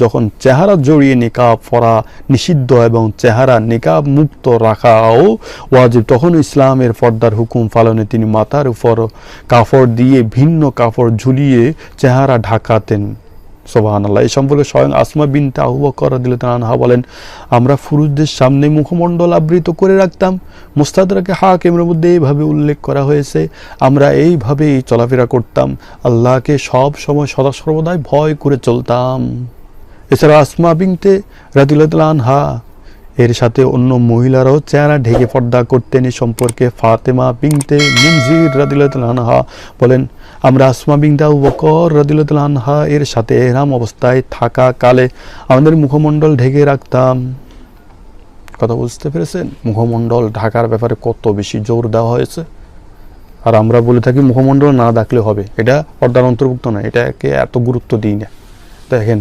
যখন চেহারা জড়িয়ে নিকাব পরা নিষিদ্ধ এবং চেহারা নিকাব মুক্ত রাখাও ওয়াজিব, তখন ইসলামের পর্দার হুকুম পালনে তিনি মাথার উপর কাপড় দিয়ে ভিন্ন কাপড় ঝুলিয়ে চেহারা ঢাকাতেন। সুবহানাল্লাহ। এই সম্পর্কে স্বয়ং আসমা বিনতে আবু বকর রাদিয়াল্লাহু আনহা বলেন, আমরা পুরুষদের সামনে মুখমণ্ডল আবৃত করে রাখতাম। মুস্তাদরাকে হাকিমের মধ্যে এইভাবে উল্লেখ করা হয়েছে, আমরা এইভাবেই চলাফেরা করতাম, আল্লাহকে সব সময় সদা সর্বদাই ভয় করে চলতাম। এছাড়া আসমা বিনতে রাদিয়াল্লাহু আনহা এর সাথে অন্য মহিলারাও চেহারা ঢেকে পর্দা করতেন। এই সম্পর্কে ফাতেমা বিনতে মুনজির রাদিয়াল্লাহু আনহা বলেন, আমরা আসমা বিনতে আবু বকর রাদিয়াল্লাহু আনহা এর সাথে ইহরাম অবস্থায় থাকা কালে আমাদের মুখমণ্ডল ঢেকে রাখতাম। কথা বুঝতে পেরেছেন? মুখমণ্ডল ঢাকার ব্যাপারে কত বেশি জোর দেওয়া হয়েছে। আর আমরা বলে থাকি মুখমণ্ডল না ঢাকলে হবে, এটা পর্দার অন্তর্ভুক্ত নয়, এটাকে এত গুরুত্ব দিই না। দেখেন